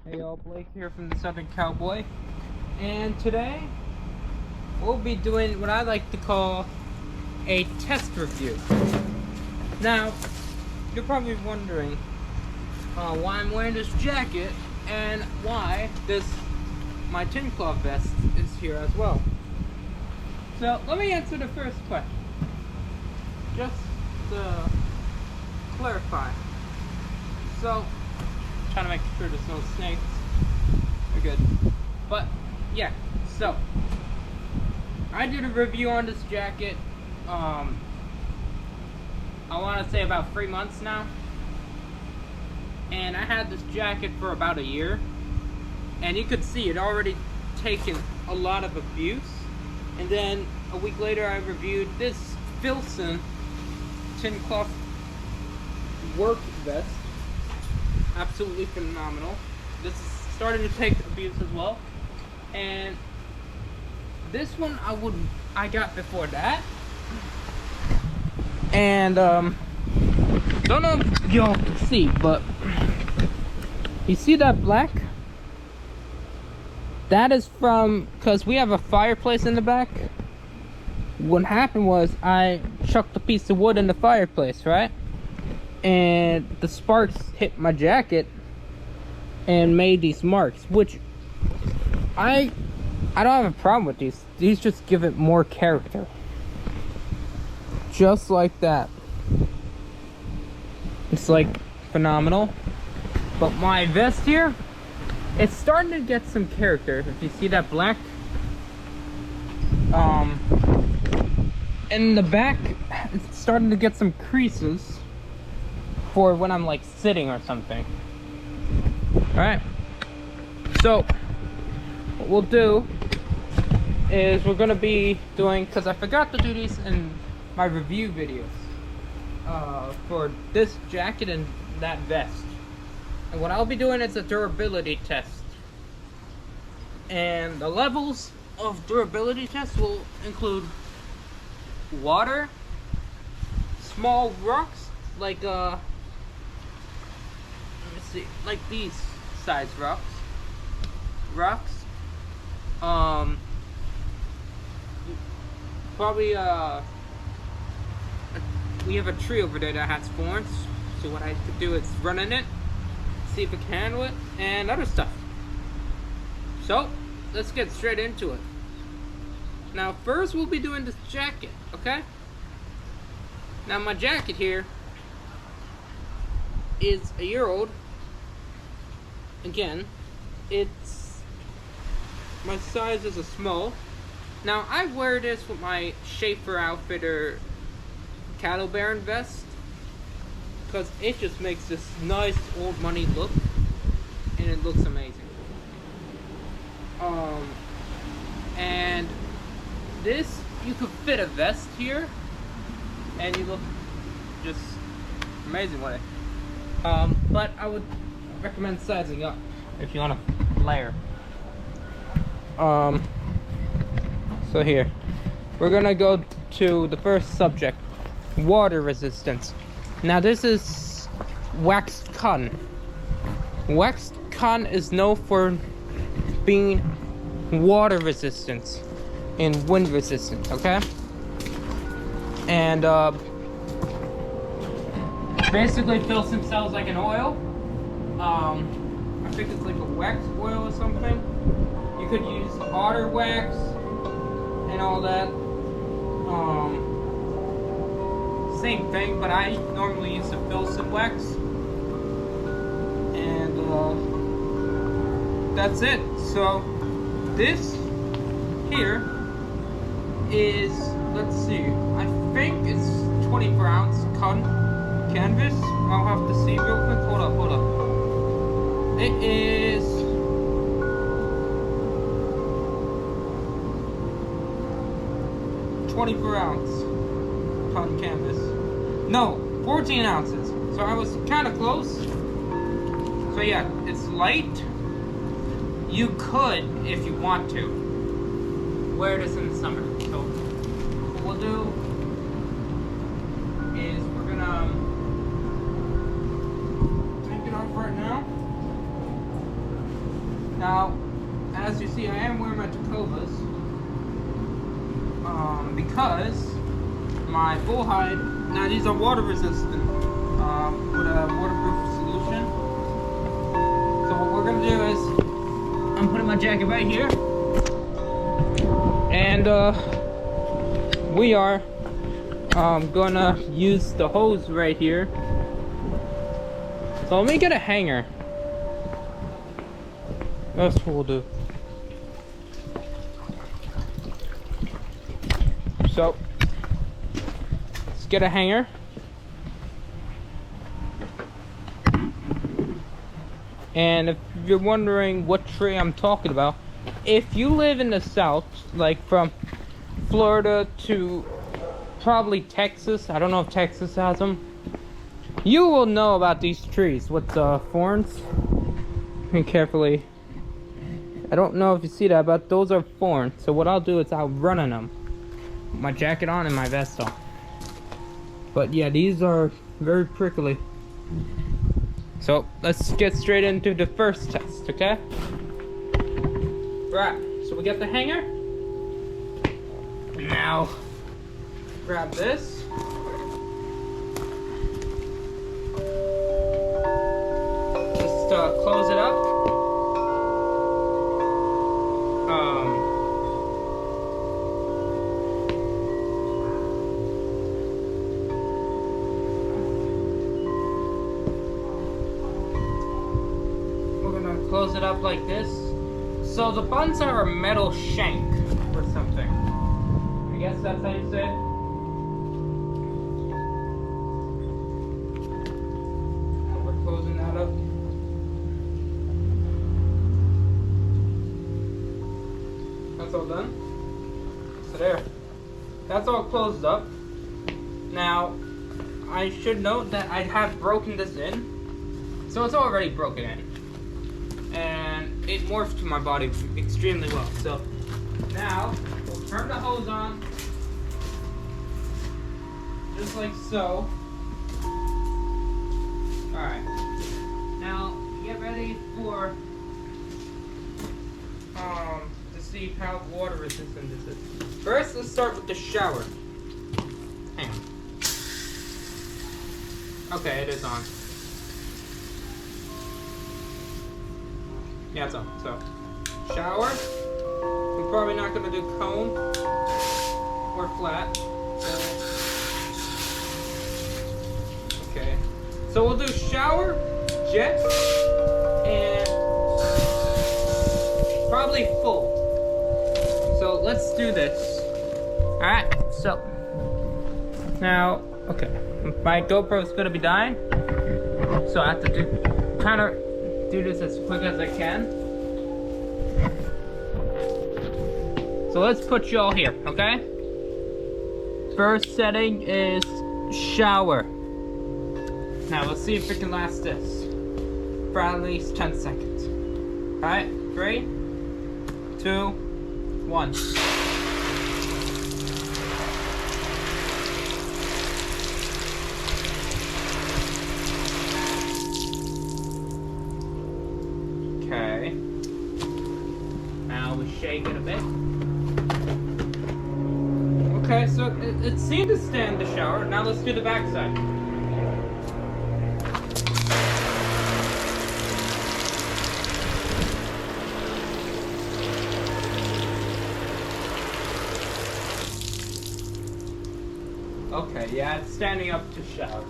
Hey y'all, Blake here from the Southern Cowboy, and today we'll be doing what I like to call a test review. Now, you're probably wondering why I'm wearing this jacket and why my tin cloth vest is here as well. So let me answer the first question, just to clarify. So, trying to make sure there's no snakes. We're good. But yeah, so I did a review on this jacket. I want to say about 3 months now, and I had this jacket for about a year, and you could see it already taken a lot of abuse. And then a week later, I reviewed this Filson tin cloth work vest. Absolutely phenomenal. This is starting to take abuse as well, and this one I got before that, and don't know if y'all can see, but you see that black? That is from, because we have a fireplace in the back. What happened was I chucked a piece of wood in the fireplace, right? And the sparks hit my jacket and made these marks, which I don't have a problem with these. These just give it more character. Just like that. It's like phenomenal. But my vest here, it's starting to get some character. If you see that black, in the back, it's starting to get some creases for when I'm like sitting or something. Alright, so what we'll do is we're gonna be doing, because I forgot to do these in my review videos, for this jacket and that vest. And what I'll be doing is a durability test, and the levels of durability test will include water, small rocks like like these size rocks, probably we have a tree over there that has thorns, so what I could do is run in it, see if it can handle it, and other stuff. So let's get straight into it. Now first we'll be doing this jacket, okay? Now my jacket here is a year old. Again, my size is a small. Now I wear this with my Schaefer Outfitter cattle baron vest, because it just makes this nice old money look, and it looks amazing. And this, you could fit a vest here and you look just amazing with it. But I would recommend sizing up if you want to layer. So here we're gonna go to the first subject, water resistance. Now this is waxed cotton. Waxed cotton is known for being water resistant and wind resistant, okay? And basically Filson sells like an oil. I think it's like a wax oil or something. You could use otter wax and all that. Same thing, but I normally use the Filson wax. And that's it. So this here is, let's see, I think it's 24 ounce cotton canvas. I'll have to see real quick. Hold up. It is 24 ounce cotton canvas. No, 14 ounces. So I was kind of close. So yeah, it's light. You could, if you want to, wear this in the summer. So what we'll do is we're gonna take it off right now. Now, as you see, I am wearing my Tacovas because my bull hide. Now these are water resistant with a waterproof solution. So what we're gonna do is I'm putting my jacket right here, and we are gonna use the hose right here. So let me get a hanger. That's what we'll do. So let's get a hanger. And if you're wondering what tree I'm talking about, if you live in the south, like from Florida to probably Texas, I don't know if Texas has them, you will know about these trees with the thorns. And carefully, I don't know if you see that, but those are thorns. So what I'll do is I'll run on them, with my jacket on and my vest on. But yeah, these are very prickly. So let's get straight into the first test, okay? Right, so we got the hanger. Now, grab this. Just close it up. Close it up like this. So the buttons are a metal shank or something. I guess that's how you say it. So we're closing that up. That's all done. So there. That's all closed up. Now, I should note that I have broken this in. So it's already broken in. And it morphed to my body extremely well. So now we'll turn the hose on, just like so. Alright, now get ready for to see how water resistant this is. First, let's start with the shower. Hang on. Okay, it is on. Yeah, it's on. So, shower. We're probably not going to do cone or flat. Okay. So we'll do shower, jet, and probably full. So let's do this. Alright, so now, okay. My GoPro is going to be dying. So I have to do this as quick as I can. So let's put you all here, okay? First setting is shower. Now let's see if it can last this for at least 10 seconds. Alright, 3, 2, 1. Okay. Now we shake it a bit. Okay, so it seemed to stand the shower. Now let's do the back side. Okay, yeah, it's standing up to shower.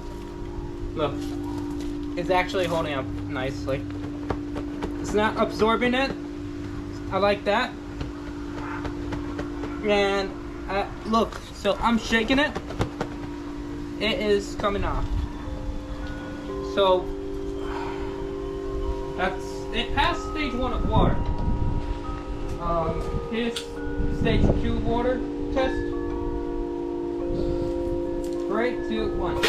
Look, it's actually holding up nicely. It's not absorbing it. I like that. And look, so I'm shaking it. It is coming off. So that's it. Passed stage 1 of water. Here's stage 2 water test. 3, 2, 1.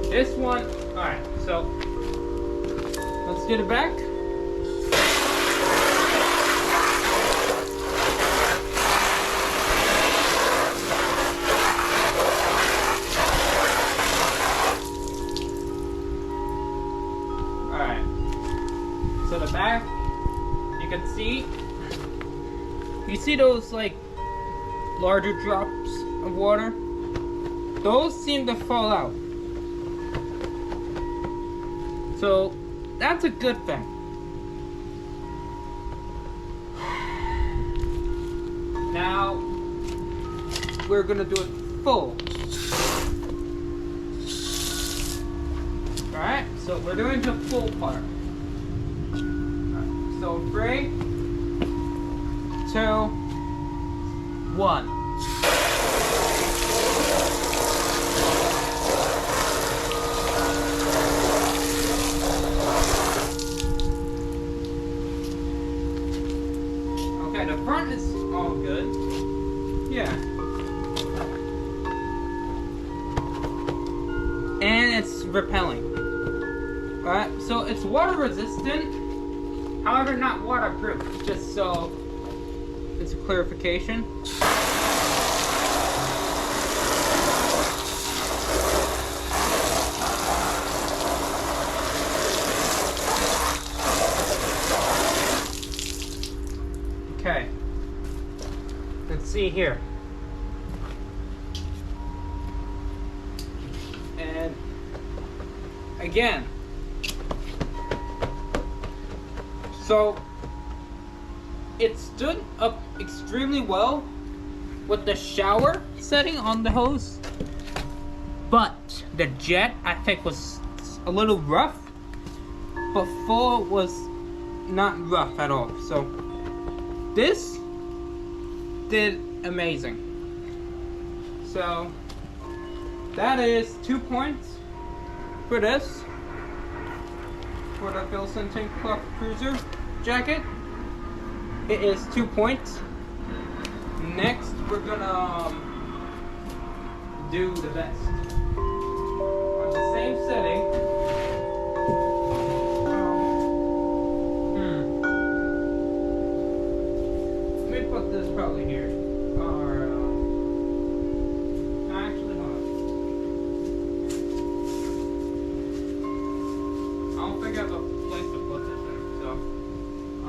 This one, alright, So let's get it back. Alright. So the back, you can see, you see those like larger drops of water? Those seem to fall out. So that's a good thing. Now we're gonna do it full. Alright, so we're doing the full part. Right, so 3, 2, 1. Okay, the front is all good. Yeah. And it's repelling. Alright, so it's water resistant, however not waterproof, just so it's a clarification. Okay, let's see here. And again, so it stood up extremely well with the shower setting on the hose, but the jet I think was a little rough, but full was not rough at all. So this did amazing. So that is 2 points for this, for the Filson Tank Cloth Cruiser jacket. It is 2 points. Next, we're gonna do the vest on the same setting. Let me put this probably here. Or actually, hold on. I don't think I have a place to put this in, so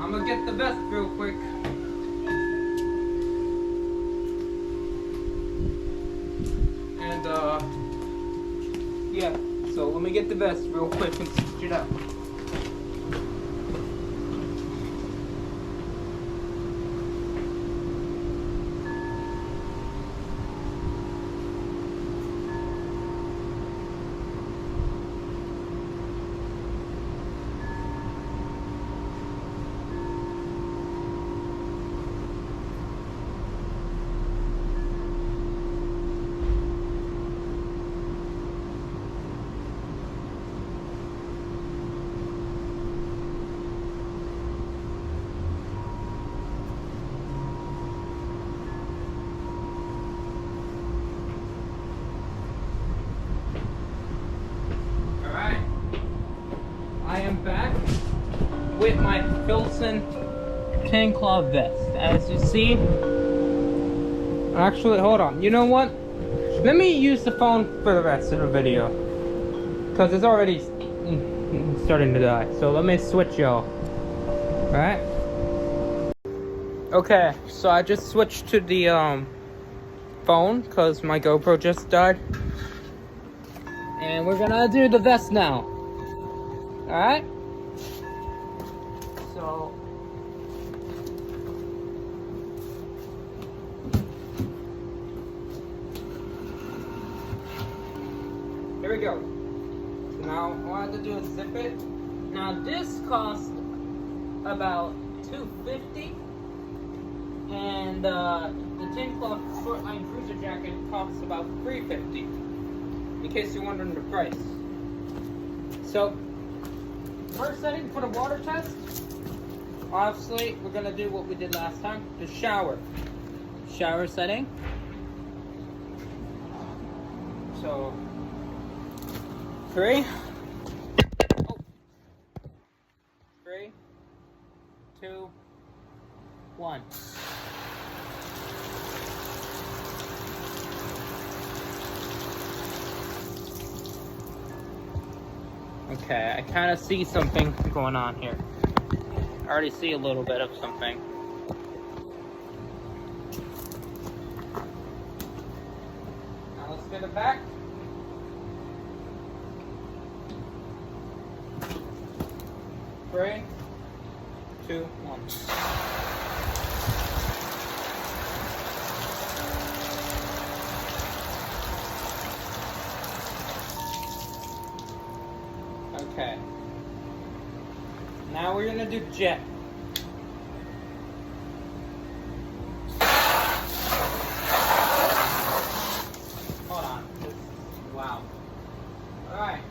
I'm gonna get the vest real quick. And yeah, so let me get the vest real quick and stitch it up. I am back with my Filson Tank Cloth vest. As you see, actually, hold on. You know what? Let me use the phone for the rest of the video, because it's already starting to die. So let me switch y'all. Alright? Okay, so I just switched to the phone because my GoPro just died. And we're gonna do the vest now. Alright? So here we go. So now all I have to do is zip it. Now this cost about $250, and the Tank Cloth Short Line Cruiser jacket costs about $350. In case you're wondering the price. So first setting for the water test, obviously we're gonna do what we did last time, the shower setting. So 3, 1. Okay, I kind of see something going on here. I already see a little bit of something. Now let's get it back. Three, 2, 1. Okay. Now we're gonna do jet. Hold on. Wow. Alright,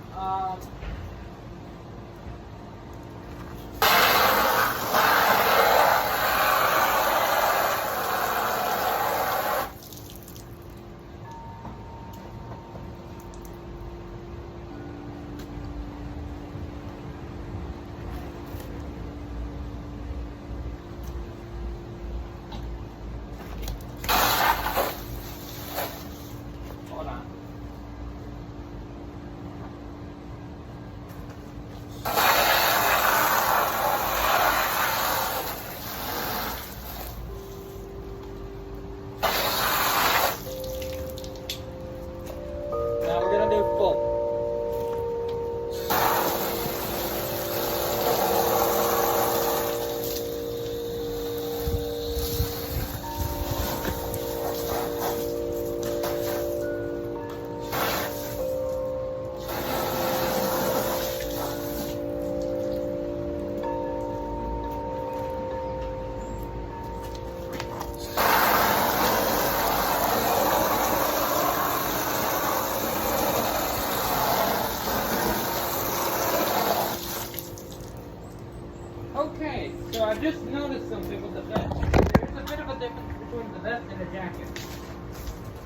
okay, so I just noticed something with the vest. There's a bit of a difference between the vest and the jacket.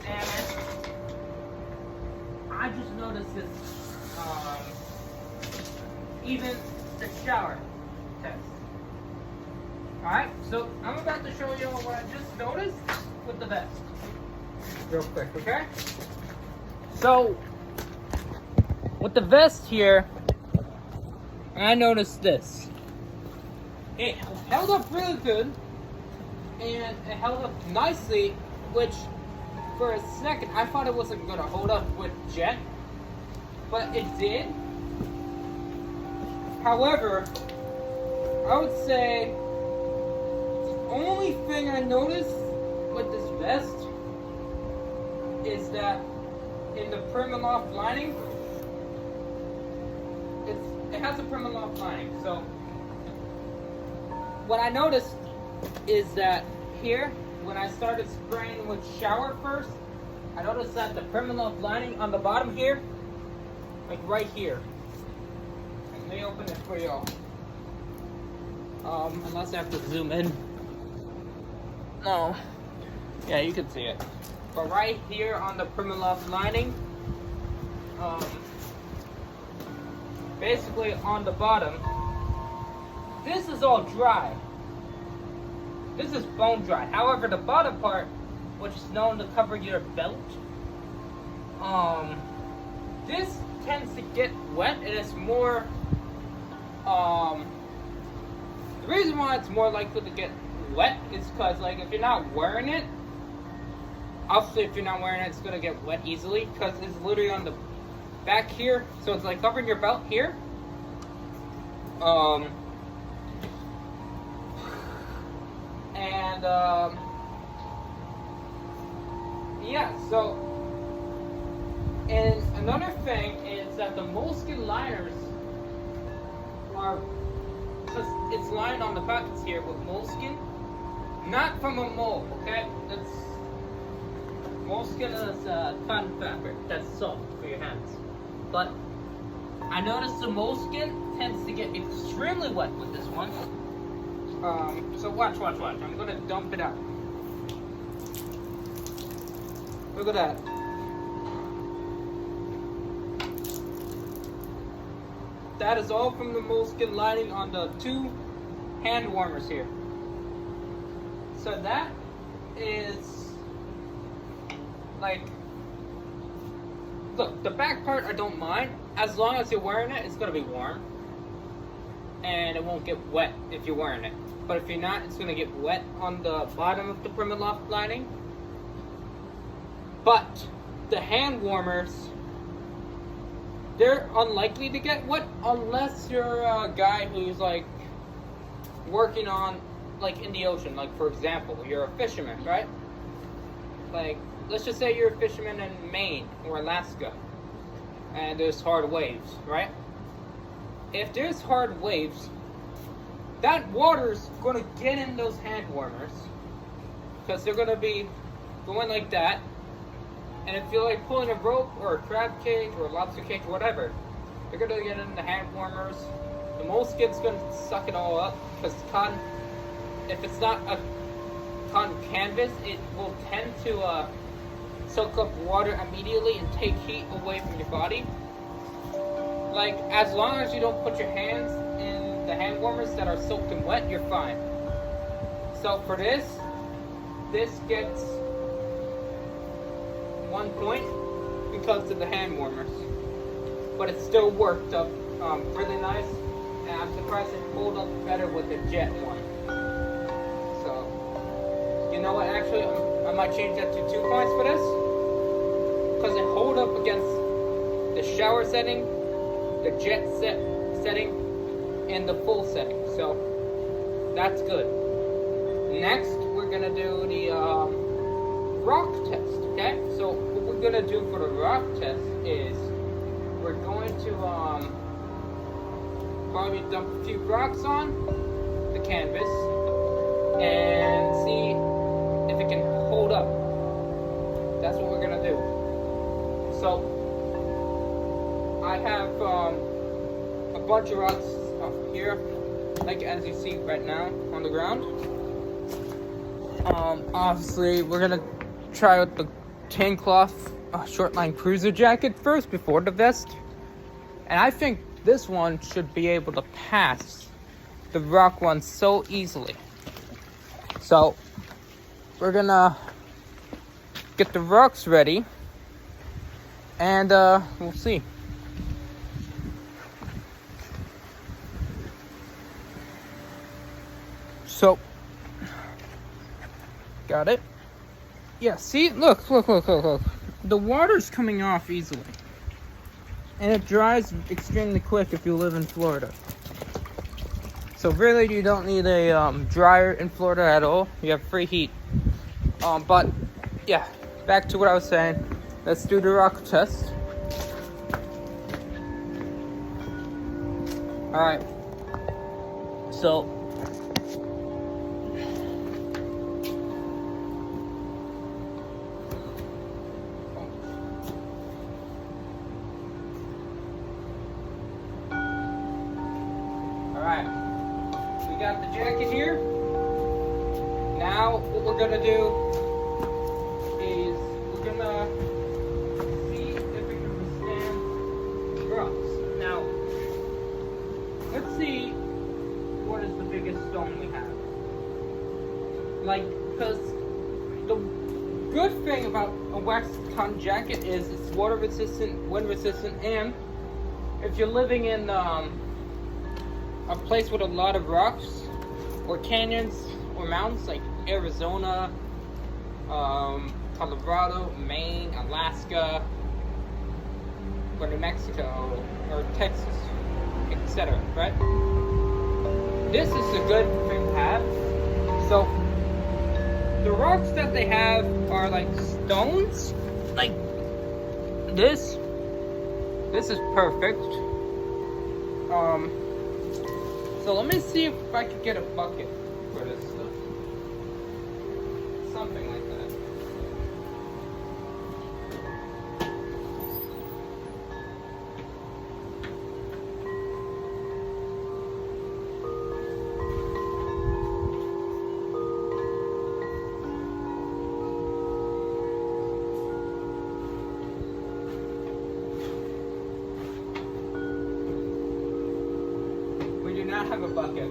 And I just noticed this, even the shower test. Alright, so I'm about to show you what I just noticed with the vest. Real quick, okay? So, with the vest here, I noticed this. It held up really good, and it held up nicely, which for a second I thought it wasn't going to hold up with jet, but it did. However, I would say the only thing I noticed with this vest is that in the Primaloft lining, it has a Primaloft lining, so what I noticed is that here, when I started spraying with shower first, I noticed that the Primaloft lining on the bottom here, like right here. Let me open it for y'all. Unless I have to zoom in. No. Yeah, you can see it. But right here on the Primaloft lining, basically on the bottom, this is all dry. This is bone dry. However, the bottom part, which is known to cover your belt, this tends to get wet, and it's more, the reason why it's more likely to get wet is because, like, if you're not wearing it, obviously if you're not wearing it, it's going to get wet easily, because it's literally on the back here, so it's like covering your belt here. Yeah, so, and another thing is that the moleskin liners are, because it's lined on the pockets here with moleskin, not from a mole, okay? That's, moleskin is cotton fabric, that's soft for your hands. But I noticed the moleskin tends to get extremely wet with this one. So watch. I'm gonna dump it out. Look at that. That is all from the moleskin lining on the two hand warmers here. So that is like, look, the back part I don't mind. As long as you're wearing it, it's gonna be warm. And it won't get wet if you're wearing it. But if you're not, it's gonna get wet on the bottom of the Primaloft lining. But the hand warmers, they're unlikely to get wet unless you're a guy who's like working on, like in the ocean. Like for example, you're a fisherman, right? Like, let's just say you're a fisherman in Maine or Alaska and there's hard waves, right? If there's hard waves, that water's gonna get in those hand warmers because they're gonna be going like that. And if you're like pulling a rope or a crab cage or a lobster cage or whatever, they're gonna get in the hand warmers. The moleskin's gonna suck it all up because cotton, if it's not a cotton canvas, it will tend to soak up water immediately and take heat away from your body. Like, as long as you don't put your hands in the hand warmers that are soaked and wet, you're fine. So for this gets 1 point because of the hand warmers. But it still worked up really nice. And I'm surprised it pulled up better with the jet one. So, you know what, actually, I might change that to 2 points for this. Because it hold up against the shower setting, the jet setting, and the full setting. So that's good. Next, we're gonna do the rock test. Okay. So what we're gonna do for the rock test is we're going to probably dump a few rocks on the canvas and see if it can hold up. That's what we're gonna do. So I have a bunch of rocks up here, like as you see right now on the ground. Obviously, we're gonna try out the tan cloth short-line cruiser jacket first before the vest, and I think this one should be able to pass the rock one so easily. So we're gonna get the rocks ready, and we'll see. So, got it? Yeah, see? Look. The water's coming off easily. And it dries extremely quick if you live in Florida. So really, you don't need a dryer in Florida at all. You have free heat. But, yeah, back to what I was saying. Let's do the rock test. Alright. So, alright, we got the jacket here. Now what we're gonna do is we're gonna see if we can withstand rocks. Now, let's see what is the biggest stone we have. Like, because the good thing about a waxed cotton jacket is it's water resistant, wind resistant, and if you're living in a place with a lot of rocks or canyons or mountains like Arizona, Colorado, Maine, Alaska, or New Mexico, or Texas, etc., right? This is a good thing to have. So the rocks that they have are like stones, like this. This is perfect. So let me see if I could get a bucket for this stuff. Something like that. We do not have a bucket.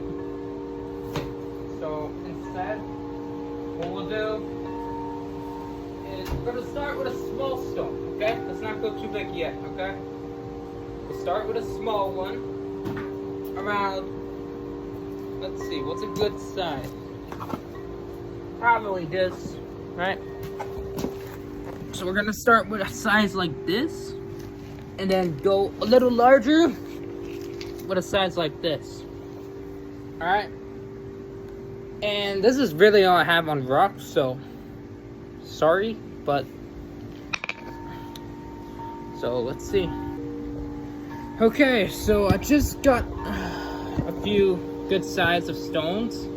So instead, what we'll do is we're gonna start with a small stone, okay? Let's not go too big yet, okay? We'll start with a small one, around, let's see, what's a good size? Probably this, right? So we're gonna start with a size like this, and then go a little larger with a size like this. Alright? And this is really all I have on rocks, so sorry, but so let's see. Okay, so I just got a few good size of stones.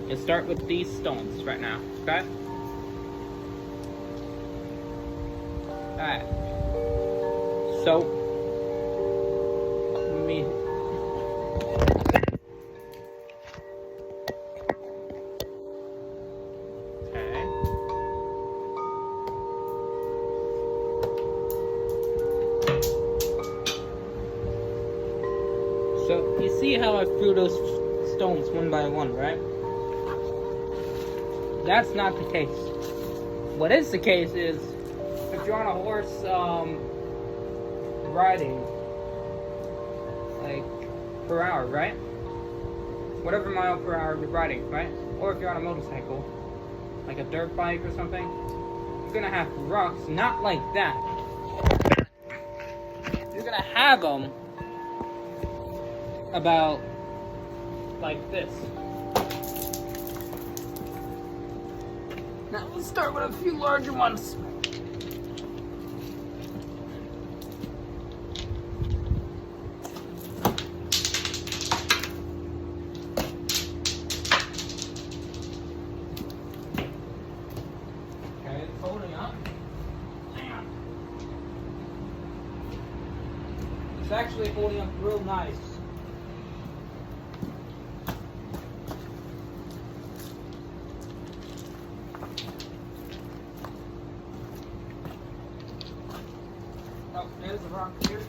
Let's start with these stones right now, okay? Alright. So, let me... Okay. So, you see how I threw those stones one by one, right? That's not the case. What is the case is, if you're on a horse, riding, like, per hour, right? Whatever mile per hour you're riding, right? Or if you're on a motorcycle, like a dirt bike or something, you're gonna have rocks, not like that. You're gonna have them about like this. Now let's start with a few larger ones. Okay, it's holding up. It's actually holding up real nice. Oh, there's a rock here.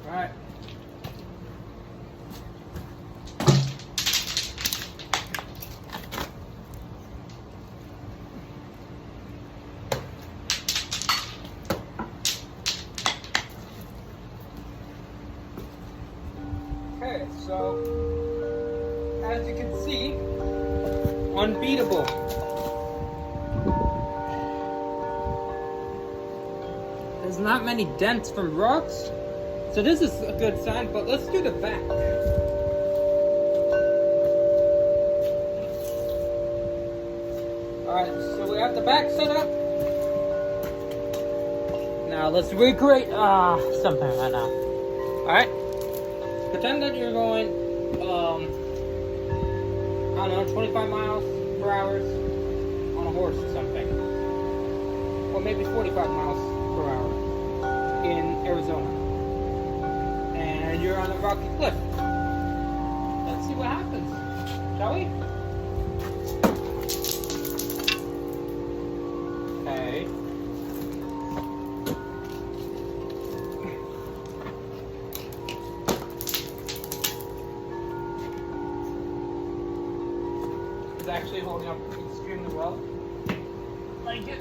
All right. Okay, so as you can see, unbeatable. There's not many dents from rocks, so this is a good sign, but let's do the back. Alright, so we have the back set up. Now let's recreate something right now. Alright? Pretend that you're going, I don't know, 25 miles per hour on a horse or something. Or maybe 45 miles per hour in Arizona. And you're on a rocky cliff. Let's see what happens, shall we? Okay. It's actually holding up extremely well. Like it.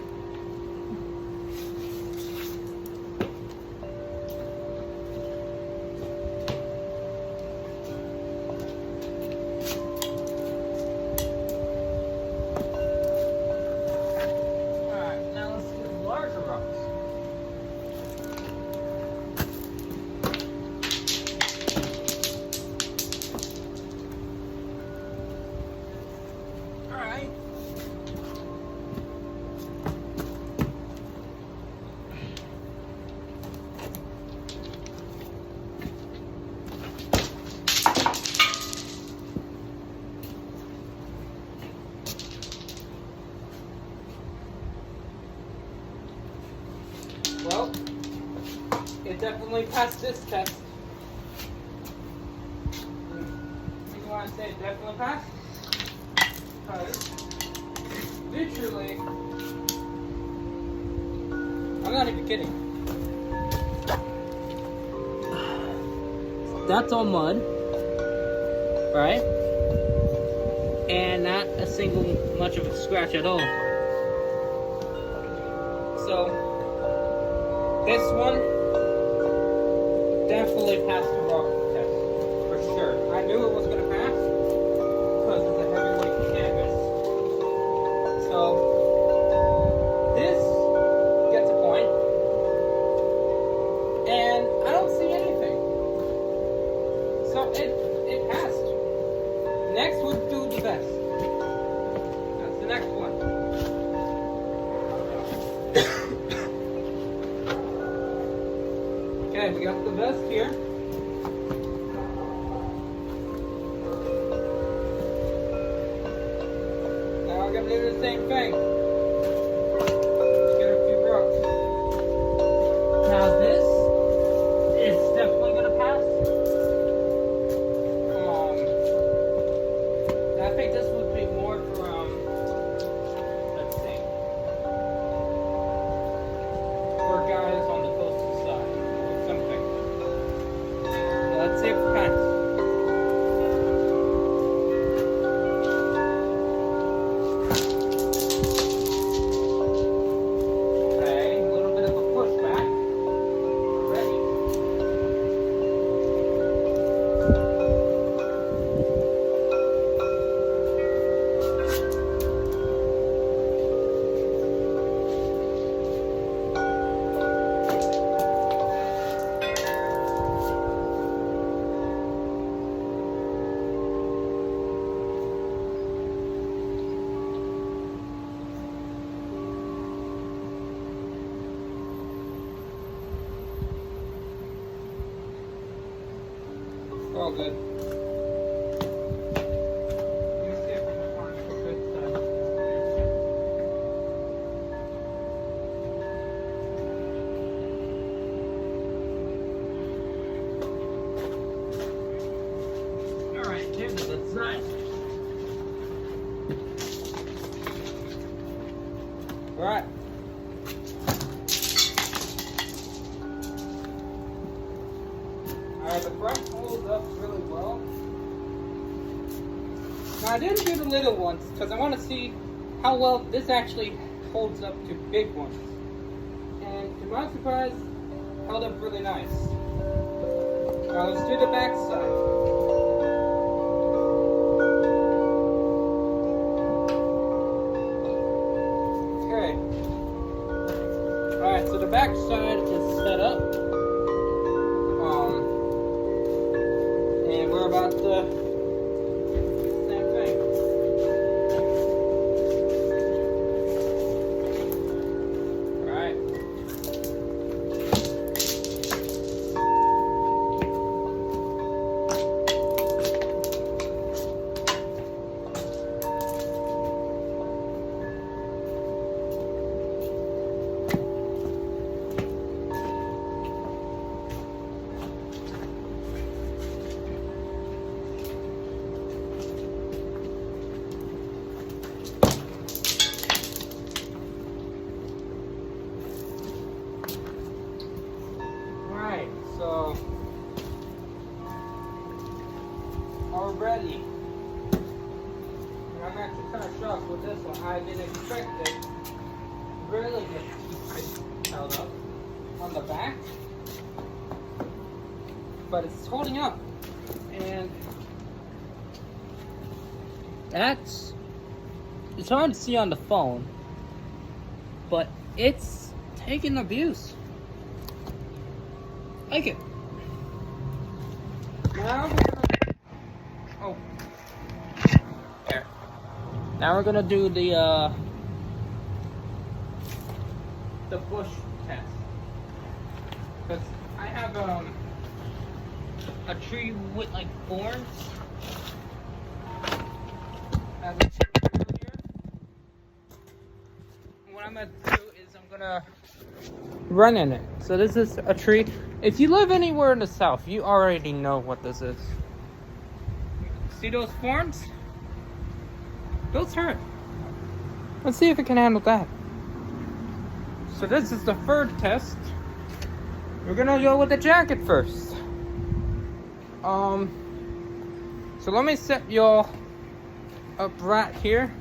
Alright, now let's do the larger rocks. Alright. Well, it definitely passed this test. I say it definitely passed? Because literally, I'm not even kidding. That's all mud, right? And not a single much of a scratch at all. So this one definitely passed the rock test for sure. I knew it was gonna pass because it's a heavyweight canvas. So this gets a point, and I don't see anything. So it passed. Next we'll do the best. That's the next one. Okay, we got the vest here. Now we're gonna do the same thing. Let's get a few brooks. Now this is definitely gonna pass. I think this would be more from, let's see, for guys on the coastal side or something. Let's see if it passes. Okay, a little bit of a pushback. Ready. All good. Let me see if I can find a good side. All right, here's the good side. All right. Alright, the front holds up really well. Now I didn't do the little ones because I want to see how well this actually holds up to big ones. And to my surprise, held up really nice. Now let's do the back side. Okay. Alright, so the back side is set up. And we're about the same thing. All right. So already, I'm actually kind of shocked with this one. I didn't expect it really get held up on the back, but it's holding up, and it's hard to see on the phone, but it's taking abuse. Like it. Now we're gonna, there. Now we're gonna do the bush test. Because I have a tree with like thorns. As I said earlier. What I'm gonna do is I'm gonna run in it. So this is a tree. If you live anywhere in the south, you already know what this is. See those forms? Those hurt. Let's see if it can handle that. So this is the third test. We're gonna go with the jacket first. So let me set y'all up right here.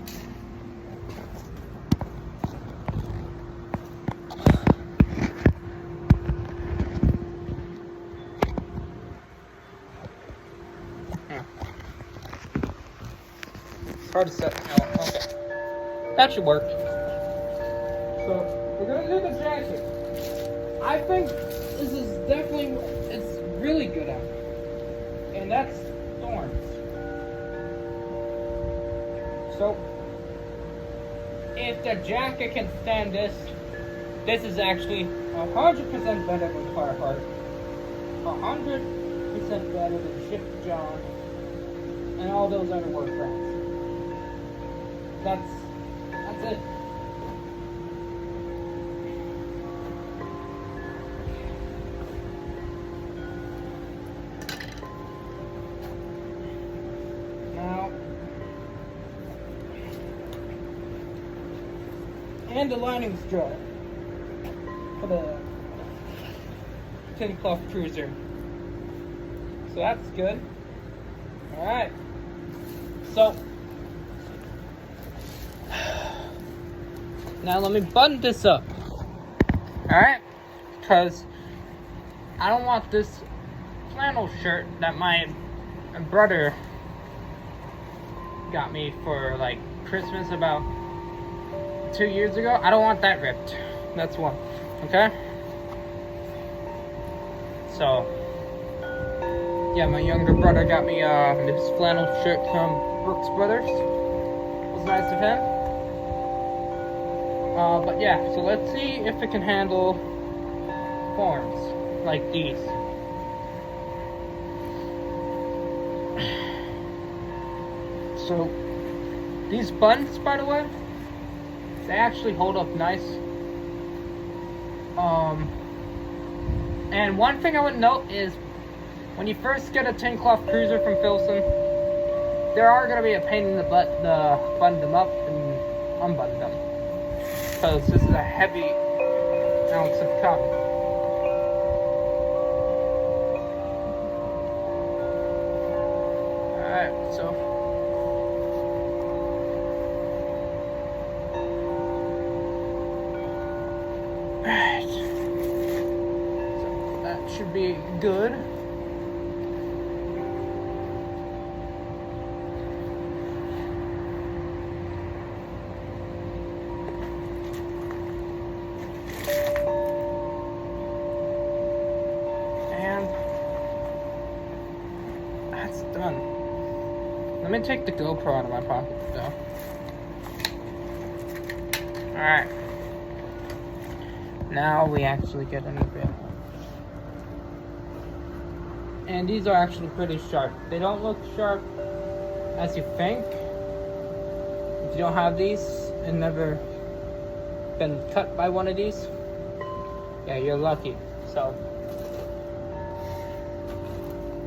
It's hard to set. Oh, okay. That should work. So we're gonna do the jacket. I think this is definitely, it's really good at it. And that's thorns. So if the jacket can stand this, this is actually 100% better than Carhartt. 100% better than Chip John and all those other work brands. That's it. And the lining's dry for the tin cloth cruiser. So that's good. Alright. So now let me button this up. Alright? Because I don't want this flannel shirt that my brother got me for like Christmas about 2 years ago. I don't want that ripped. That's one. Okay? So yeah, my younger brother got me this flannel shirt from Brooks Brothers. It was nice of him. But yeah, so let's see if it can handle forms like these. So these buttons, by the way, they actually hold up nice. And one thing I would note is when you first get a tin cloth cruiser from Filson, there are going to be a pain in the butt to button them up and unbutton them, because this is a heavy ounce of cotton. Alright, so should be good. And that's done. Let me take the GoPro out of my pocket though. Alright. Now we actually get any bit. And these are actually pretty sharp. They don't look sharp as you think. If you don't have these and never been cut by one of these, yeah, you're lucky. So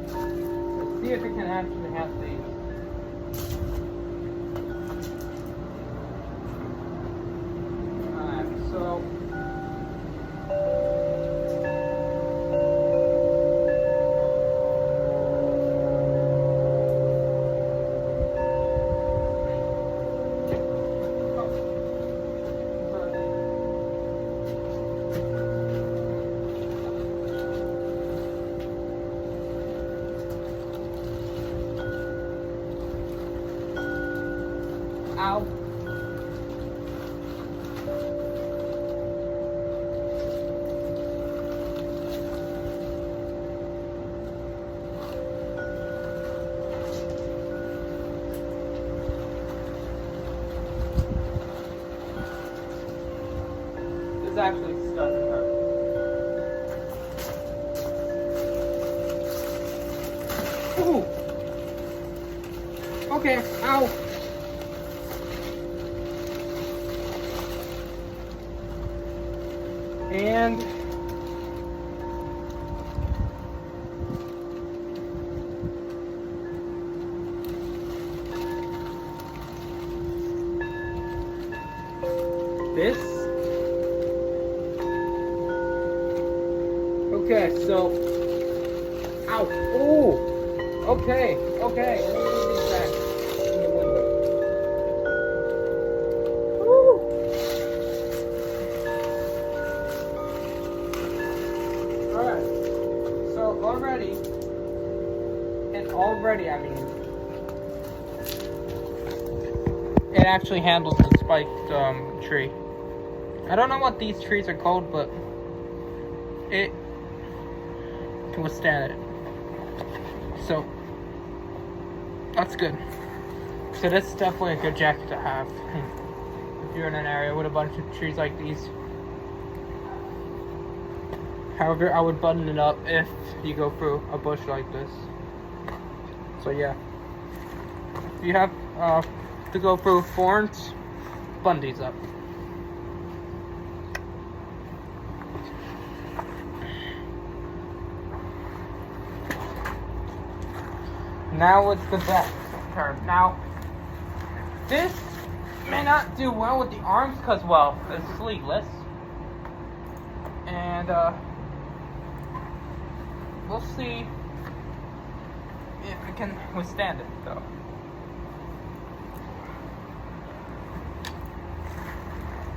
let's see if it can actually have these. Alright, so ow. This is actually starting to hurt. Ooh. Okay, ow. And this. Okay, so, ow, ooh, okay, let me move these back in the window. Woo. Alright, so already, I mean, it actually handles the spiked tree. I don't know what these trees are called, but it can withstand it. So that's good. So this is definitely a good jacket to have if you're in an area with a bunch of trees like these. However, I would button it up if you go through a bush like this. So yeah, if you have to go through thorns, button these up. Now it's the back turn. Now, this may not do well with the arms because, well, it's sleeveless. And, we'll see if it can withstand it, though.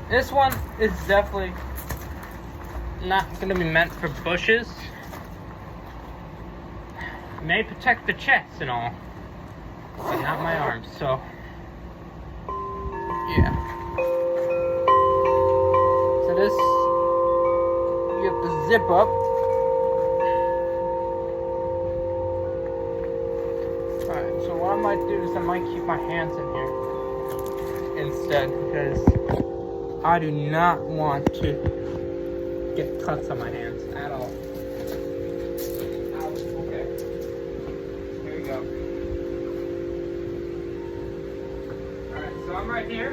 This one is definitely not going to be meant for bushes. May protect the chest and all, but not my arms, so yeah. So this, you have to zip up. Alright, so what I might do is I might keep my hands in here instead, because I do not want to get cuts on my hands at all. So I'm right here.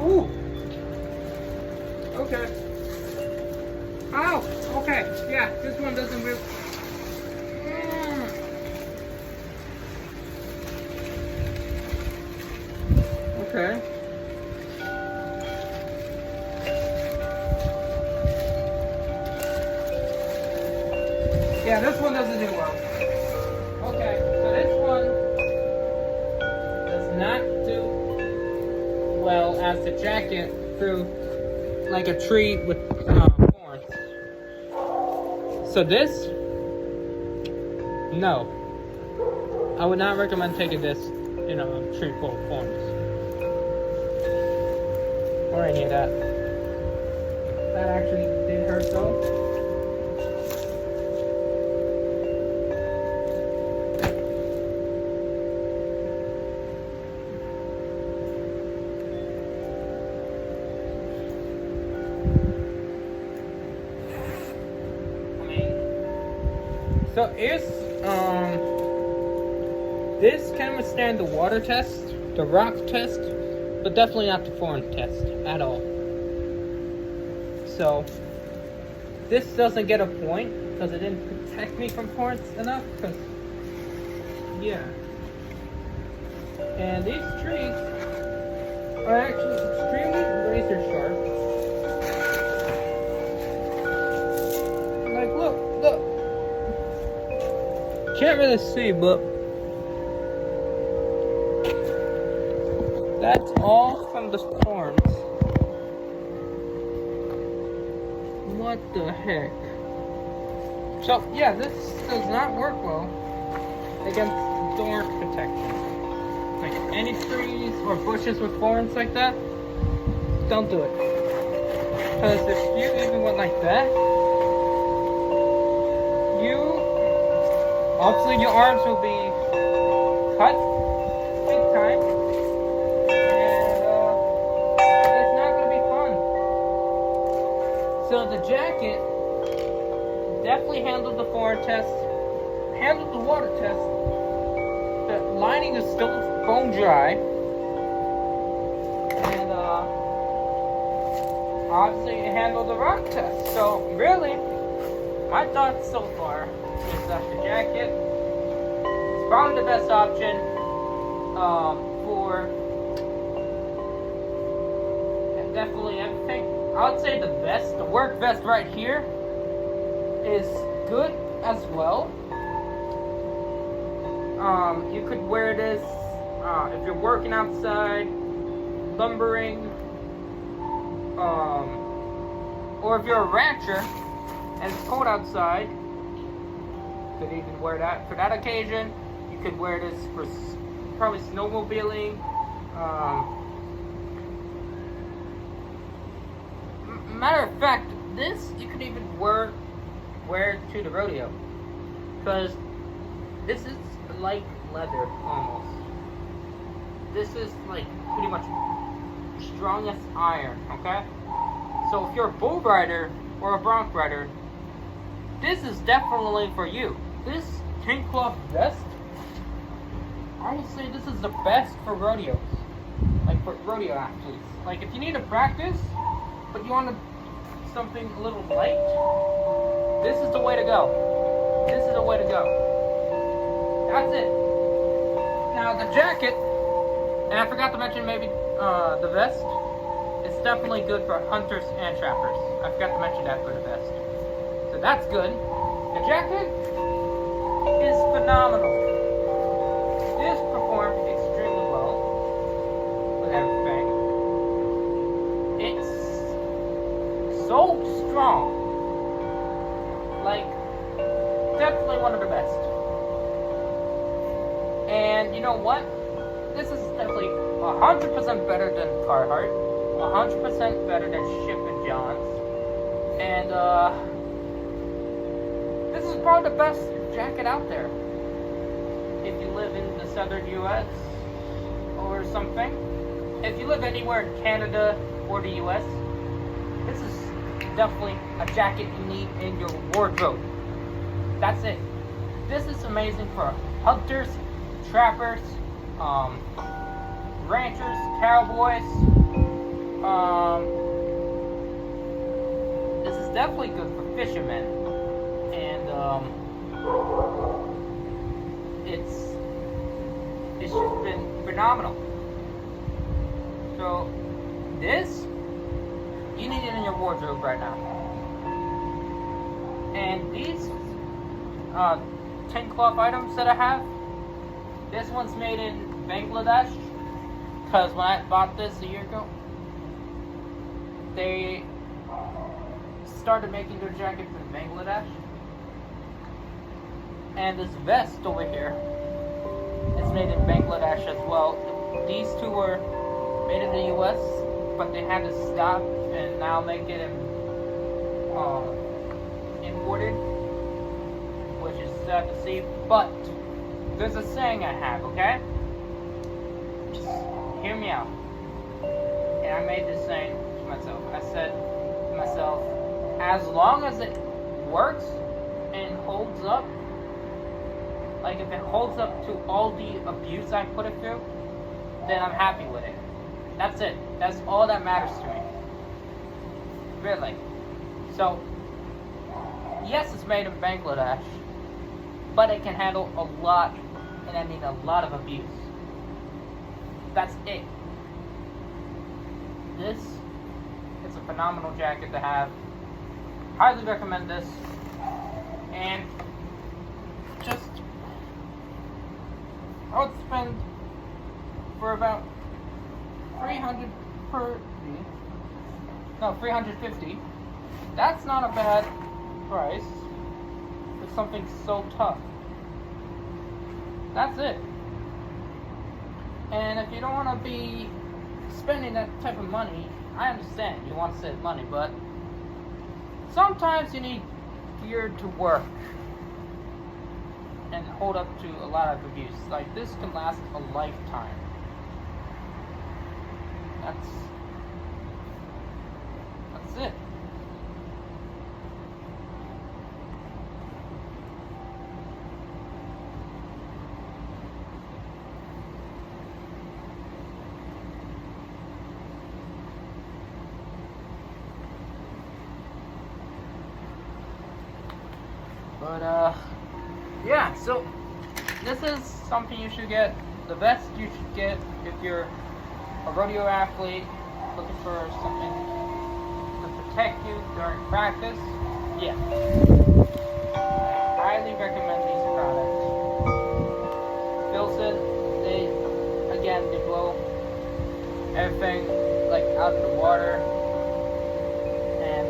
Ooh. Okay. Oh, okay. Yeah, this one doesn't really. Okay. Yeah, this one doesn't do well. Okay, so this one does not do well as the jacket through like a tree with thorns. So this, no. I would not recommend taking this in a tree full of thorns. Or any of that. That actually did hurt though. So this can withstand the water test, the rock test, but definitely not the thorn test at all. So this doesn't get a point because it didn't protect me from thorns enough. Because yeah, and these trees are actually extremely razor sharp. Like look. Can't really see, but that's all from the thorns. What the heck? So yeah, this does not work well against thorn protection. Like any trees or bushes with thorns like that, don't do it. Because if you even went like that, obviously your arms will be cut big time, and it's not going to be fun. So the jacket definitely handled the thorn test, handled the water test. The lining is still bone dry, and obviously it handled the rock test. So really, my thoughts so far That's the jacket. It's probably the best option for definitely everything. I would say the work vest right here is good as well. You could wear this if you're working outside, lumbering, or if you're a rancher and it's cold outside, you could even wear that for that occasion. You could wear this for probably snowmobiling. Matter of fact, this you could even wear to the rodeo, because this is like leather almost. This is like pretty much strong as iron, okay? So if you're a bull rider or a bronc rider, this is definitely for you. This tank cloth vest, I would say this is the best for rodeos, like for rodeo athletes. Like if you need to practice, but you want something a little light, this is the way to go. This is the way to go. That's it. Now the jacket, and I forgot to mention maybe the vest, it's definitely good for hunters and trappers. I forgot to mention that for the vest. So that's good. The jacket is phenomenal. This performed extremely well with everything. It's so strong. Like, definitely one of the best. And you know what? This is definitely 100% better than Carhartt, 100% better than Ship and Johns, and this is probably the best jacket out there. If you live in the southern U.S. or something, if you live anywhere in Canada or the U.S., this is definitely a jacket you need in your wardrobe. That's it. This is amazing for hunters, trappers, ranchers, cowboys. This is definitely good for fishermen, and it's just been phenomenal. So this, you need it in your wardrobe right now. And these tank cloth items that I have, this one's made in Bangladesh, because when I bought this a year ago, they started making their jackets in Bangladesh. And this vest over here is made in Bangladesh as well. These two were made in the US, but they had to stop and now make it imported, which is sad to see. But there's a saying I have, okay? Just hear me out. And I made this saying to myself. I said to myself, as long as it works and holds up, like if it holds up to all the abuse I put it through, then I'm happy with it. That's it. That's all that matters to me. Really. So, yes, it's made in Bangladesh, but it can handle a lot, and I mean a lot of abuse. That's it. This is a phenomenal jacket to have. Highly recommend this. And just, I would spend for about 350. That's not a bad price for something so tough. That's it. And if you don't want to be spending that type of money, I understand you want to save money, but sometimes you need gear to work and hold up to a lot of abuse. Like this can last a lifetime. That's it. But yeah, so this is something you should get. The vest you should get if you're a rodeo athlete looking for something to protect you during practice. Yeah. Highly recommend these products. Filson, they blow everything like out of the water. And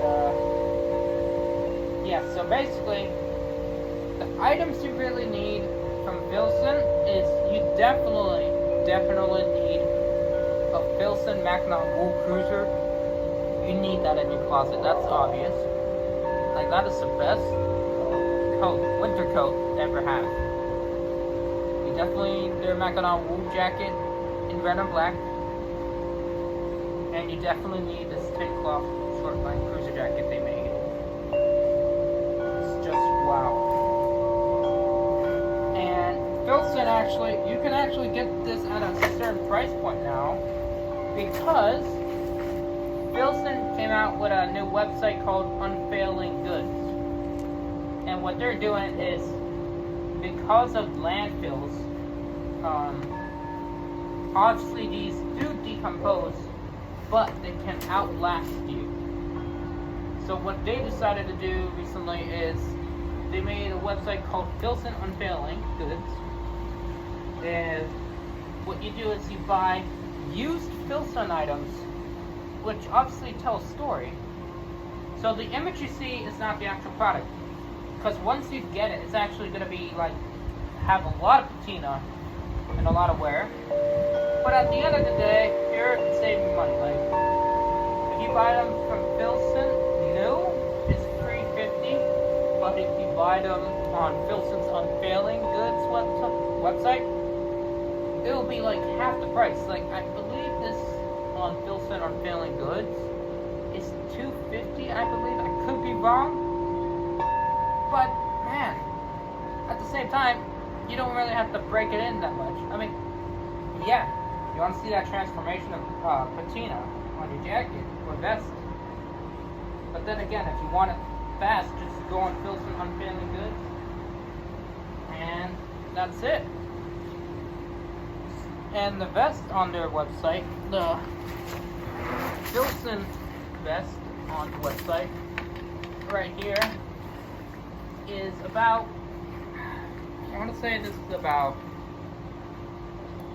yeah, so basically the items you really need from Filson is you definitely need a Filson Mackinac wool cruiser. You need that in your closet, that's obvious. Like, that is the best winter coat ever had. You definitely need their Mackinac wool jacket in red and black. And you definitely need this thin cloth short line cruiser jacket they made. It's just wow. And Filson you can actually get this at a certain price point now, because Filson came out with a new website called Unfailing Goods. And what they're doing is, because of landfills, obviously these do decompose, but they can outlast you. So what they decided to do recently is they made a website called Filson Unfailing Goods. And what you do is you buy used Filson items, which obviously tell a story. So the image you see is not the actual product, because once you get it, it's actually going to be like have a lot of patina and a lot of wear. But at the end of the day, you're saving money. Like, if you buy them from Filson new, it's $3.50. But if you buy them on Filson's Unfailing Goods website, it'll be like half the price. Like, I believe this on Filson Unfailing Goods is $2.50. I believe. I could be wrong. But man, at the same time, you don't really have to break it in that much. I mean, yeah, you want to see that transformation of patina on your jacket or vest. But then again, if you want it fast, just go on Filson Unfailing Goods, and that's it. And the vest on their website, the Filson vest on the website, right here, is about, I want to say this is about,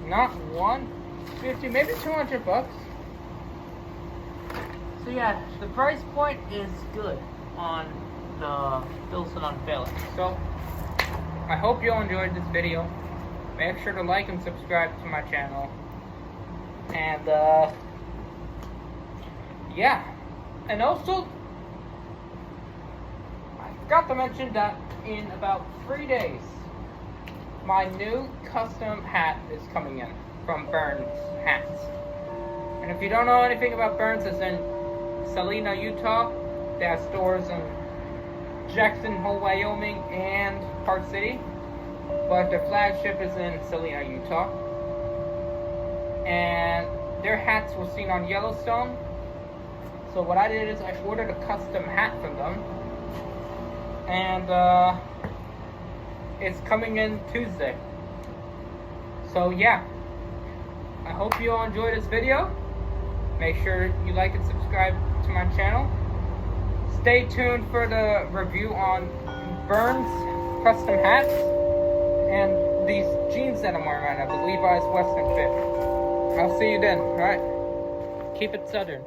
not $150, maybe $200. So yeah, the price point is good on the Filson Unfailing. So I hope you all enjoyed this video. Make sure to like and subscribe to my channel. And yeah, and also I forgot to mention that in about 3 days, my new custom hat is coming in from Burns Hats. And if you don't know anything about Burns, it's in Salina, Utah. They have stores in Jackson Hole, Wyoming, and Park City. But their flagship is in Salina, Utah. And their hats were seen on Yellowstone. So what I did is I ordered a custom hat from them. And it's coming in Tuesday. So yeah, I hope you all enjoyed this video. Make sure you like and subscribe to my channel. Stay tuned for the review on Burns custom hats and these jeans that I'm wearing right now, the Levi's Western Fit. I'll see you then. Alright, keep it Southern.